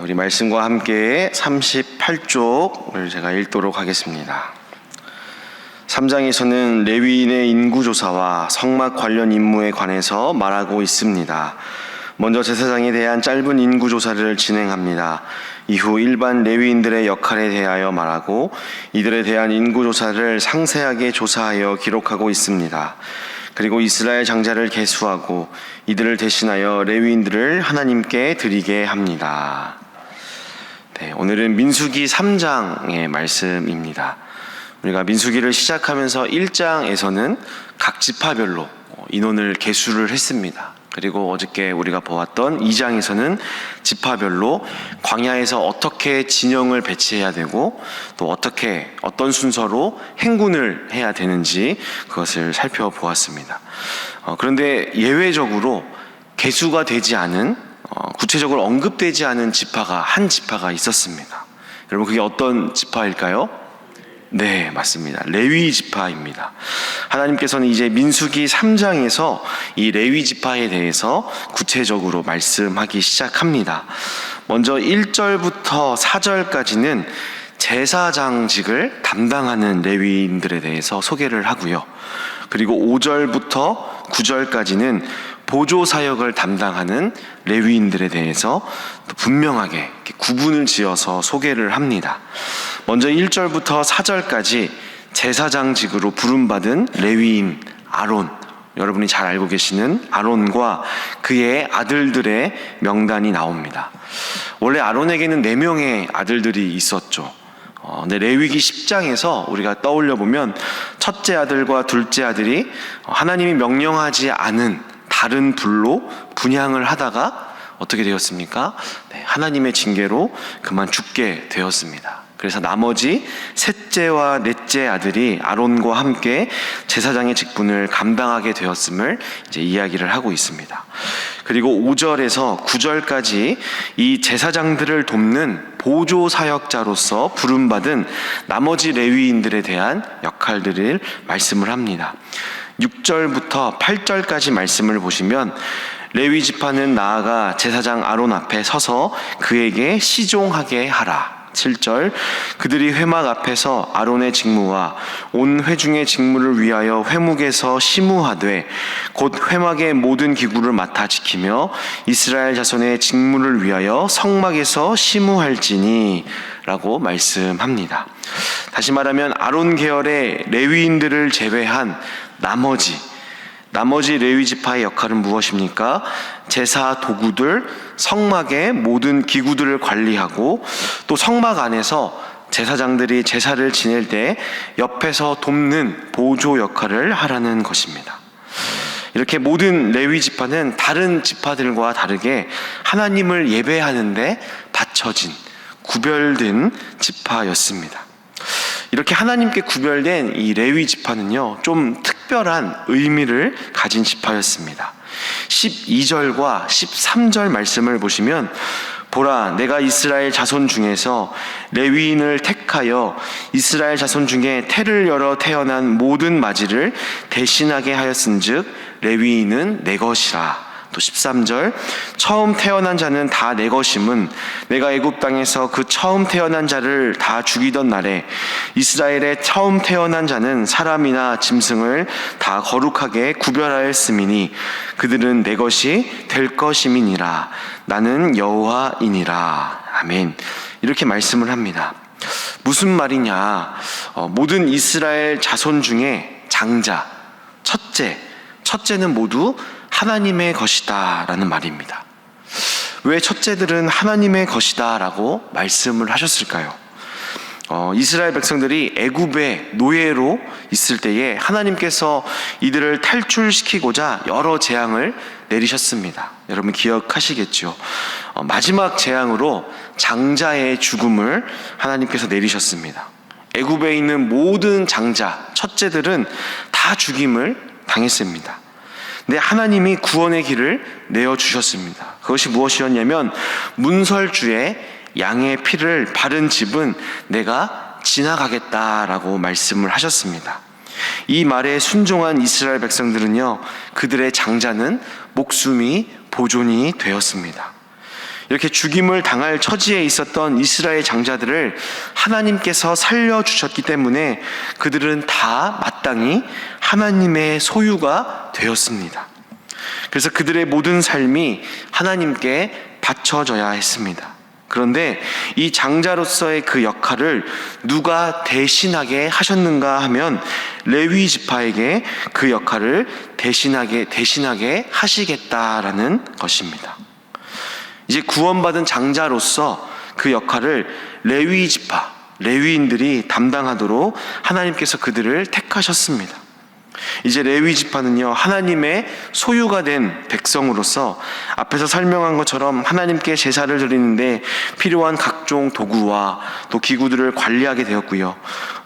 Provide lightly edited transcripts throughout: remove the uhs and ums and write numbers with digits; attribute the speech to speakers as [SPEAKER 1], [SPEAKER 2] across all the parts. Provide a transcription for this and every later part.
[SPEAKER 1] 우리 말씀과 함께 38쪽을 제가 읽도록 하겠습니다. 3장에서는 레위인의 인구조사와 성막 관련 임무에 관해서 말하고 있습니다. 먼저 제사장에 대한 짧은 인구조사를 진행합니다. 이후 일반 레위인들의 역할에 대하여 말하고 이들에 대한 인구조사를 상세하게 조사하여 기록하고 있습니다. 그리고 이스라엘 장자를 계수하고 이들을 대신하여 레위인들을 하나님께 드리게 합니다. 오늘은 민수기 3장의 말씀입니다. 우리가 민수기를 시작하면서 1장에서는 각 지파별로 인원을 계수를 했습니다. 그리고 어저께 우리가 보았던 2장에서는 지파별로 광야에서 어떻게 진영을 배치해야 되고 또 어떤 순서로 행군을 해야 되는지 그것을 살펴보았습니다. 그런데 예외적으로 계수가 되지 않은 구체적으로 언급되지 않은 한 지파가 있었습니다. 여러분, 그게 어떤 지파일까요? 네, 맞습니다. 레위 지파입니다. 하나님께서는 이제 민수기 3장에서 이 레위 지파에 대해서 구체적으로 말씀하기 시작합니다. 먼저 1절부터 4절까지는 제사장직을 담당하는 레위인들에 대해서 소개를 하고요. 그리고 5절부터 9절까지는 보조사역을 담당하는 레위인들에 대해서 분명하게 구분을 지어서 소개를 합니다. 먼저 1절부터 4절까지 제사장직으로 부름받은 레위인 아론, 여러분이 잘 알고 계시는 아론과 그의 아들들의 명단이 나옵니다. 원래 아론에게는 4명의 아들들이 있었죠. 레위기 10장에서 우리가 떠올려 보면 첫째 아들과 둘째 아들이 하나님이 명령하지 않은 다른 불로 분향을 하다가 어떻게 되었습니까? 하나님의 징계로 그만 죽게 되었습니다. 그래서 나머지 셋째와 넷째 아들이 아론과 함께 제사장의 직분을 감당하게 되었음을 이제 이야기를 하고 있습니다. 그리고 5절에서 9절까지 이 제사장들을 돕는 보조 사역자로서 부름받은 나머지 레위인들에 대한 역할들을 말씀을 합니다. 6절부터 8절까지 말씀을 보시면 레위 지파는 나아가 제사장 아론 앞에 서서 그에게 시종하게 하라. 7절, 그들이 회막 앞에서 아론의 직무와 온 회중의 직무를 위하여 회목에서 시무하되 곧 회막의 모든 기구를 맡아 지키며 이스라엘 자손의 직무를 위하여 성막에서 시무할지니 라고 말씀합니다. 다시 말하면 아론 계열의 레위인들을 제외한 나머지 레위 지파의 역할은 무엇입니까? 제사 도구들, 성막의 모든 기구들을 관리하고 또 성막 안에서 제사장들이 제사를 지낼 때 옆에서 돕는 보조 역할을 하라는 것입니다. 이렇게 모든 레위 지파는 다른 지파들과 다르게 하나님을 예배하는데 바쳐진, 구별된 지파였습니다. 이렇게 하나님께 구별된 이 레위 지파는요, 좀 특별한 의미를 가진 지파였습니다. 12절과 13절 말씀을 보시면 보라, 내가 이스라엘 자손 중에서 레위인을 택하여 이스라엘 자손 중에 태를 열어 태어난 모든 마지를 대신하게 하였은즉 레위인은 내 것이라. 또 13절, 처음 태어난 자는 다 내 것임은 내가 애굽 땅에서 그 처음 태어난 자를 다 죽이던 날에 이스라엘의 처음 태어난 자는 사람이나 짐승을 다 거룩하게 구별하였음이니 그들은 내 것이 될 것임이니라. 나는 여호와이니라. 아멘. 이렇게 말씀을 합니다. 무슨 말이냐? 모든 이스라엘 자손 중에 장자, 첫째는 모두 하나님의 것이다 라는 말입니다. 왜 첫째들은 하나님의 것이다 라고 말씀을 하셨을까요? 이스라엘 백성들이 애굽의 노예로 있을 때에 하나님께서 이들을 탈출시키고자 여러 재앙을 내리셨습니다. 여러분 기억하시겠죠? 마지막 재앙으로 장자의 죽음을 하나님께서 내리셨습니다. 애굽에 있는 모든 장자, 첫째들은 다 죽임을 당했습니다. 근데 하나님이 구원의 길을 내어주셨습니다. 그것이 무엇이었냐면 문설주에 양의 피를 바른 집은 내가 지나가겠다라고 말씀을 하셨습니다. 이 말에 순종한 이스라엘 백성들은요, 그들의 장자는 목숨이 보존이 되었습니다. 이렇게 죽임을 당할 처지에 있었던 이스라엘 장자들을 하나님께서 살려주셨기 때문에 그들은 다 마땅히 하나님의 소유가 되었습니다. 그래서 그들의 모든 삶이 하나님께 바쳐져야 했습니다. 그런데 이 장자로서의 그 역할을 누가 대신하게 하셨는가 하면 레위 지파에게 그 역할을 대신하게 하시겠다라는 것입니다. 이제 구원받은 장자로서 그 역할을 레위 지파, 레위인들이 담당하도록 하나님께서 그들을 택하셨습니다. 이제 레위 지파는요, 하나님의 소유가 된 백성으로서 앞에서 설명한 것처럼 하나님께 제사를 드리는데 필요한 각종 도구와 또 기구들을 관리하게 되었고요.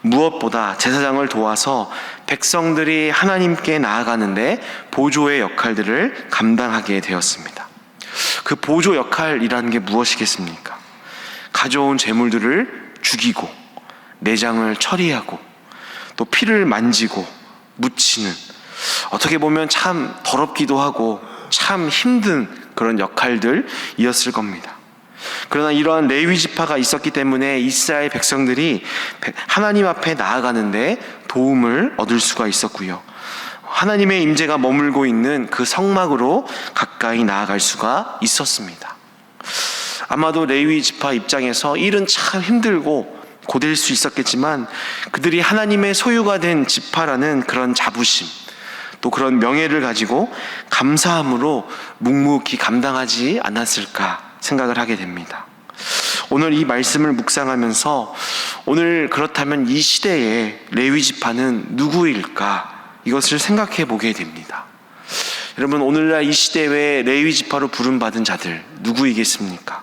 [SPEAKER 1] 무엇보다 제사장을 도와서 백성들이 하나님께 나아가는데 보조의 역할들을 감당하게 되었습니다. 그 보조 역할이라는 게 무엇이겠습니까? 가져온 제물들을 죽이고 내장을 처리하고 또 피를 만지고 묻히는, 어떻게 보면 참 더럽기도 하고 참 힘든 그런 역할들이었을 겁니다. 그러나 이러한 레위 지파가 있었기 때문에 이스라엘 백성들이 하나님 앞에 나아가는데 도움을 얻을 수가 있었고요. 하나님의 임재가 머물고 있는 그 성막으로 가까이 나아갈 수가 있었습니다. 아마도 레위 지파 입장에서 일은 참 힘들고 고될 수 있었겠지만 그들이 하나님의 소유가 된 지파라는 그런 자부심, 또 그런 명예를 가지고 감사함으로 묵묵히 감당하지 않았을까 생각을 하게 됩니다. 오늘 이 말씀을 묵상하면서 오늘 그렇다면 이 시대의 레위 지파는 누구일까, 이것을 생각해 보게 됩니다. 여러분, 오늘날 이 시대의 레위 지파로 부름받은 자들 누구이겠습니까?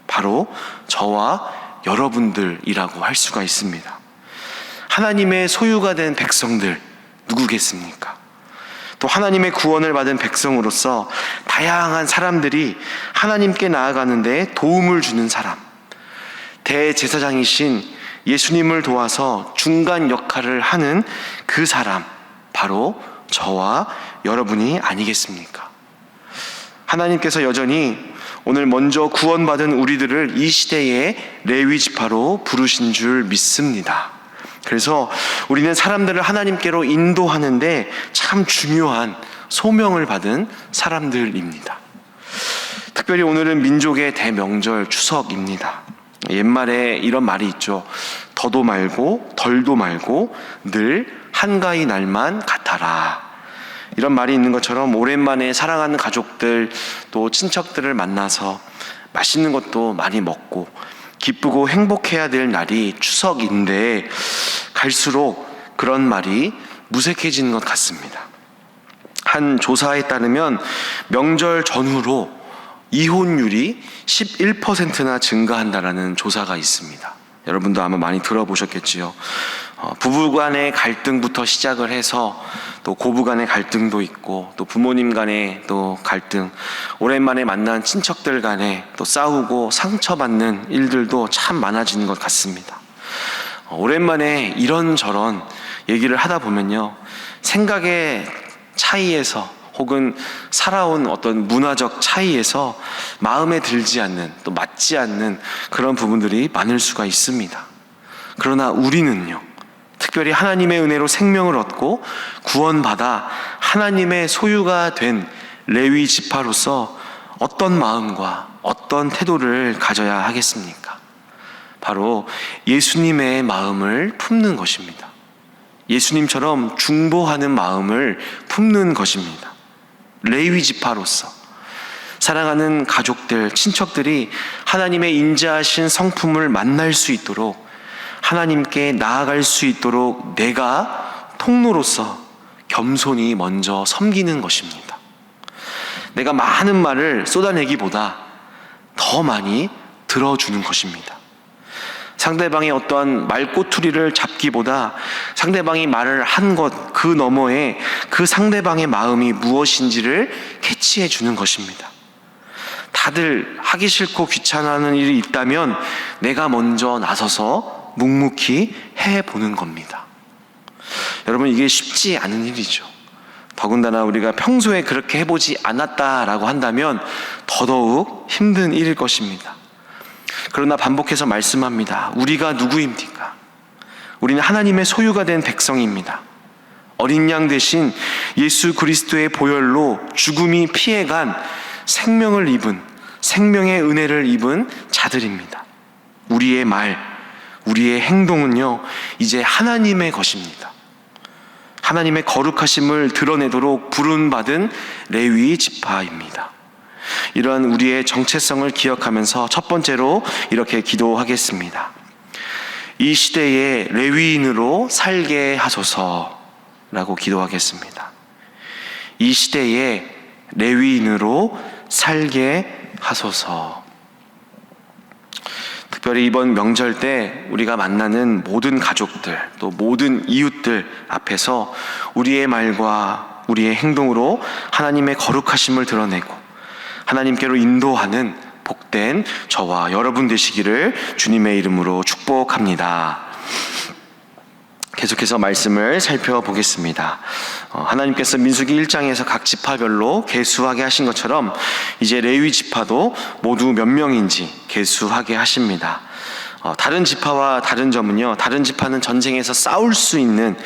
[SPEAKER 1] 바로 저와 여러분들이라고 할 수가 있습니다. 하나님의 소유가 된 백성들 누구겠습니까? 또 하나님의 구원을 받은 백성으로서 다양한 사람들이 하나님께 나아가는데 도움을 주는 사람, 대제사장이신 예수님을 도와서 중간 역할을 하는 그 사람, 바로 저와 여러분이 아니겠습니까? 하나님께서 여전히 오늘 먼저 구원받은 우리들을 이 시대의 레위 지파로 부르신 줄 믿습니다. 그래서 우리는 사람들을 하나님께로 인도하는데 참 중요한 소명을 받은 사람들입니다. 특별히 오늘은 민족의 대명절 추석입니다. 옛말에 이런 말이 있죠. 더도 말고 덜도 말고 늘 한가위 날만 같아라. 이런 말이 있는 것처럼 오랜만에 사랑하는 가족들 또 친척들을 만나서 맛있는 것도 많이 먹고 기쁘고 행복해야 될 날이 추석인데 갈수록 그런 말이 무색해지는 것 같습니다. 한 조사에 따르면 명절 전후로 이혼율이 11%나 증가한다라는 조사가 있습니다. 여러분도 아마 많이 들어보셨겠지요. 부부 간의 갈등부터 시작을 해서 또 고부 간의 갈등도 있고 또 부모님 간의 또 갈등, 오랜만에 만난 친척들 간에 또 싸우고 상처받는 일들도 참 많아지는 것 같습니다. 오랜만에 이런저런 얘기를 하다 보면요, 생각의 차이에서 혹은 살아온 어떤 문화적 차이에서 마음에 들지 않는, 또 맞지 않는 그런 부분들이 많을 수가 있습니다. 그러나 우리는요, 특별히 하나님의 은혜로 생명을 얻고 구원받아 하나님의 소유가 된 레위 지파로서 어떤 마음과 어떤 태도를 가져야 하겠습니까? 바로 예수님의 마음을 품는 것입니다. 예수님처럼 중보하는 마음을 품는 것입니다. 레위 지파로서 사랑하는 가족들, 친척들이 하나님의 인자하신 성품을 만날 수 있도록, 하나님께 나아갈 수 있도록 내가 통로로서 겸손히 먼저 섬기는 것입니다. 내가 많은 말을 쏟아내기보다 더 많이 들어주는 것입니다. 상대방의 어떠한 말꼬투리를 잡기보다 상대방이 말을 한 것 그 너머에 그 상대방의 마음이 무엇인지를 캐치해 주는 것입니다. 다들 하기 싫고 귀찮아하는 일이 있다면 내가 먼저 나서서 묵묵히 해보는 겁니다. 여러분, 이게 쉽지 않은 일이죠. 더군다나 우리가 평소에 그렇게 해보지 않았다라고 한다면 더더욱 힘든 일일 것입니다. 그러나 반복해서 말씀합니다. 우리가 누구입니까? 우리는 하나님의 소유가 된 백성입니다. 어린 양 대신 예수 그리스도의 보혈로 죽음이 피해간 생명을 입은, 생명의 은혜를 입은 자들입니다. 우리의 말, 우리의 행동은요, 이제 하나님의 것입니다. 하나님의 거룩하심을 드러내도록 부름받은 레위 지파입니다. 이러한 우리의 정체성을 기억하면서 첫 번째로 이렇게 기도하겠습니다. 이 시대에 레위인으로 살게 하소서라고 기도하겠습니다. 이 시대에 레위인으로 살게 하소서. 특별히 이번 명절 때 우리가 만나는 모든 가족들, 또 모든 이웃들 앞에서 우리의 말과 우리의 행동으로 하나님의 거룩하심을 드러내고 하나님께로 인도하는 복된 저와 여러분 되시기를 주님의 이름으로 축복합니다. 계속해서 말씀을 살펴보겠습니다. 하나님께서 민수기 1장에서 각 지파별로 계수하게 하신 것처럼 이제 레위 지파도 모두 몇 명인지 계수하게 하십니다. 다른 지파와 다른 점은요, 다른 지파는 전쟁에서 싸울 수 있는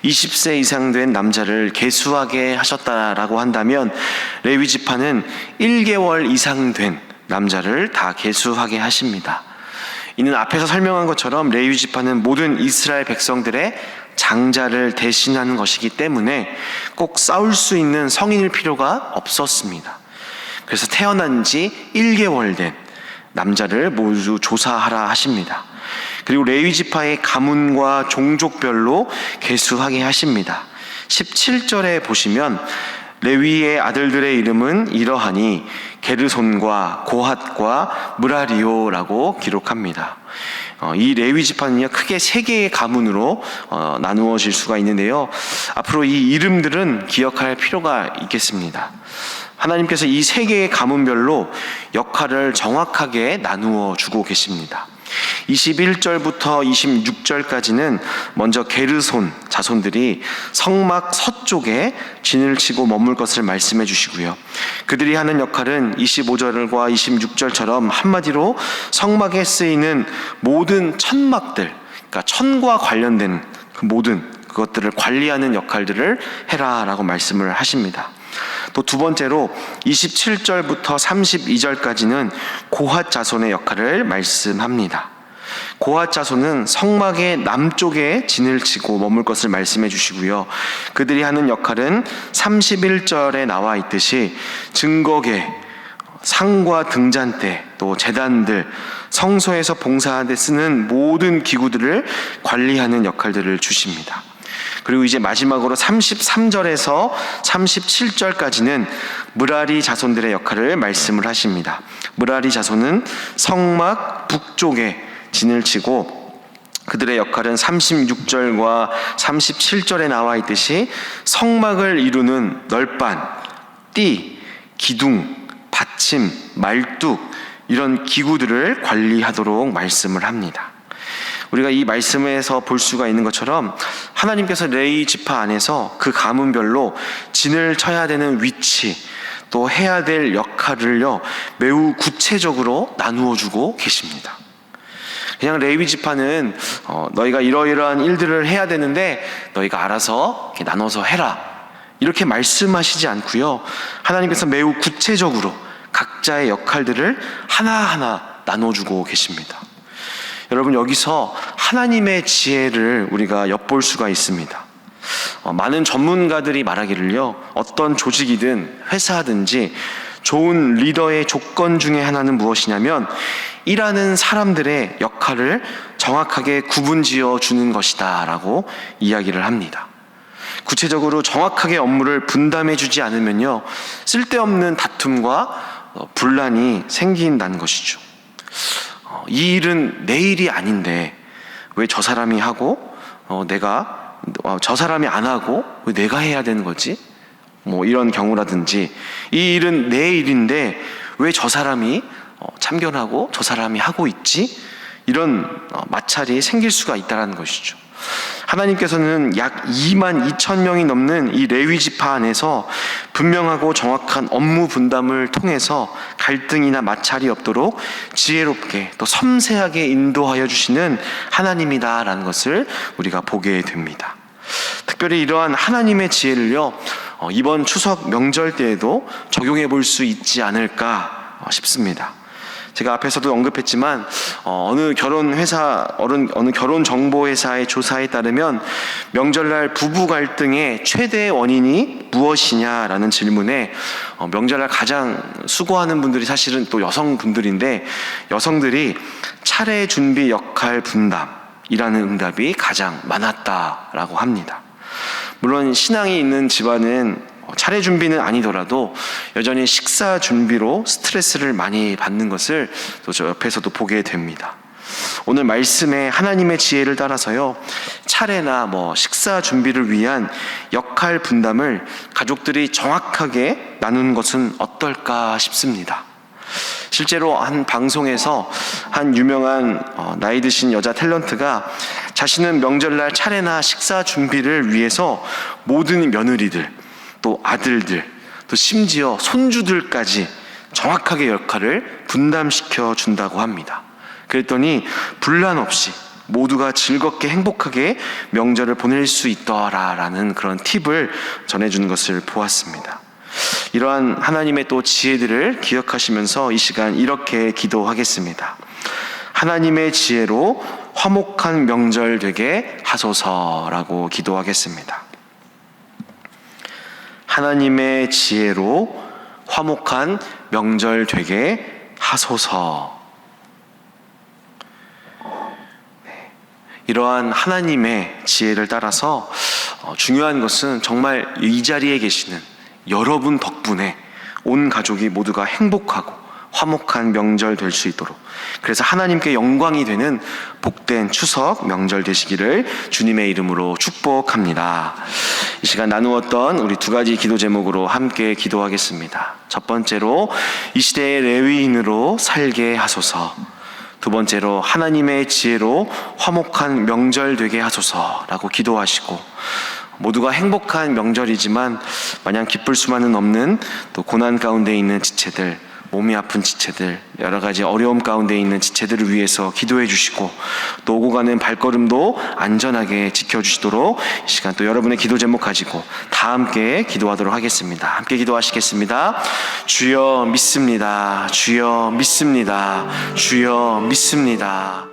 [SPEAKER 1] 20세 이상 된 남자를 계수하게 하셨다라고 한다면 레위 지파는 1개월 이상 된 남자를 다 계수하게 하십니다. 이는 앞에서 설명한 것처럼 레위 지파는 모든 이스라엘 백성들의 장자를 대신하는 것이기 때문에 꼭 싸울 수 있는 성인일 필요가 없었습니다. 그래서 태어난 지 1개월 된 남자를 모두 조사하라 하십니다. 그리고 레위 지파의 가문과 종족별로 계수하게 하십니다. 17절에 보시면 레위의 아들들의 이름은 이러하니 게르손과 고핫과 므라리오라고 기록합니다. 이 레위 지파는요, 크게 세 개의 가문으로 나누어질 수가 있는데요. 앞으로 이 이름들은 기억할 필요가 있겠습니다. 하나님께서 이 세 개의 가문별로 역할을 정확하게 나누어 주고 계십니다. 21절부터 26절까지는 먼저 게르손 자손들이 성막 서쪽에 진을 치고 머물 것을 말씀해 주시고요. 그들이 하는 역할은 25절과 26절처럼 한마디로 성막에 쓰이는 모든 천막들, 그러니까 천과 관련된 그 모든 그것들을 관리하는 역할들을 해라라고 말씀을 하십니다. 또 두 번째로 27절부터 32절까지는 고핫 자손의 역할을 말씀합니다. 고핫 자손은 성막의 남쪽에 진을 치고 머물 것을 말씀해 주시고요. 그들이 하는 역할은 31절에 나와 있듯이 증거계, 상과 등잔대, 또 제단들, 성소에서 봉사하는 데 쓰는 모든 기구들을 관리하는 역할들을 주십니다. 그리고 이제 마지막으로 33절에서 37절까지는 므라리 자손들의 역할을 말씀을 하십니다. 므라리 자손은 성막 북쪽에 진을 치고 그들의 역할은 36절과 37절에 나와 있듯이 성막을 이루는 널반, 띠, 기둥, 받침, 말뚝 이런 기구들을 관리하도록 말씀을 합니다. 우리가 이 말씀에서 볼 수가 있는 것처럼 하나님께서 레위 지파 안에서 그 가문별로 진을 쳐야 되는 위치, 또 해야 될 역할을요 매우 구체적으로 나누어 주고 계십니다. 그냥 레위 지파는 너희가 이러이러한 일들을 해야 되는데 너희가 알아서 이렇게 나눠서 해라 이렇게 말씀하시지 않고요, 하나님께서 매우 구체적으로 각자의 역할들을 하나하나 나눠주고 계십니다. 여러분, 여기서 하나님의 지혜를 우리가 엿볼 수가 있습니다. 많은 전문가들이 말하기를요, 어떤 조직이든 회사든지 좋은 리더의 조건 중에 하나는 무엇이냐면 일하는 사람들의 역할을 정확하게 구분지어 주는 것이다 라고 이야기를 합니다. 구체적으로 정확하게 업무를 분담해 주지 않으면요, 쓸데없는 다툼과 분란이 생긴다는 것이죠. 이 일은 내 일이 아닌데 왜 저 사람이 하고 저 사람이 안 하고 왜 내가 해야 되는 거지? 이런 경우라든지, 이 일은 내 일인데 왜 저 사람이 참견하고 저 사람이 하고 있지? 이런 마찰이 생길 수가 있다는 것이죠. 하나님께서는 약 2만 2천 명이 넘는 이 레위 지파 안에서 분명하고 정확한 업무 분담을 통해서 갈등이나 마찰이 없도록 지혜롭게 또 섬세하게 인도하여 주시는 하나님이다라는 것을 우리가 보게 됩니다. 특별히 이러한 하나님의 지혜를요, 이번 추석 명절 때에도 적용해 볼 수 있지 않을까 싶습니다. 제가 앞에서도 언급했지만 어느 결혼 정보 회사의 조사에 따르면 명절날 부부 갈등의 최대 원인이 무엇이냐라는 질문에 명절날 가장 수고하는 분들이 사실은 또 여성분들인데, 여성들이 차례 준비 역할 분담이라는 응답이 가장 많았다라고 합니다. 물론 신앙이 있는 집안은 차례 준비는 아니더라도 여전히 식사 준비로 스트레스를 많이 받는 것을 또 저 옆에서도 보게 됩니다. 오늘 말씀에 하나님의 지혜를 따라서요, 차례나 식사 준비를 위한 역할 분담을 가족들이 정확하게 나누는 것은 어떨까 싶습니다. 실제로 한 방송에서 한 유명한 나이 드신 여자 탤런트가 자신은 명절날 차례나 식사 준비를 위해서 모든 며느리들, 또 아들들, 또 심지어 손주들까지 정확하게 역할을 분담시켜 준다고 합니다. 그랬더니 분란 없이 모두가 즐겁게 행복하게 명절을 보낼 수 있더라라는 그런 팁을 전해주는 것을 보았습니다. 이러한 하나님의 또 지혜들을 기억하시면서 이 시간 이렇게 기도하겠습니다. 하나님의 지혜로 화목한 명절 되게 하소서라고 기도하겠습니다. 하나님의 지혜로 화목한 명절 되게 하소서. 이러한 하나님의 지혜를 따라서 중요한 것은 정말 이 자리에 계시는 여러분 덕분에 온 가족이 모두가 행복하고 화목한 명절 될 수 있도록, 그래서 하나님께 영광이 되는 복된 추석 명절 되시기를 주님의 이름으로 축복합니다. 이 시간 나누었던 우리 두 가지 기도 제목으로 함께 기도하겠습니다. 첫 번째로 이 시대의 레위인으로 살게 하소서, 두 번째로 하나님의 지혜로 화목한 명절 되게 하소서라고 기도하시고, 모두가 행복한 명절이지만 마냥 기쁠 수만은 없는 또 고난 가운데 있는 지체들, 몸이 아픈 지체들, 여러 가지 어려움 가운데 있는 지체들을 위해서 기도해 주시고, 또 오고 가는 발걸음도 안전하게 지켜주시도록 이 시간 또 여러분의 기도 제목 가지고 다 함께 기도하도록 하겠습니다. 함께 기도하시겠습니다. 주여 믿습니다. 주여 믿습니다. 주여 믿습니다.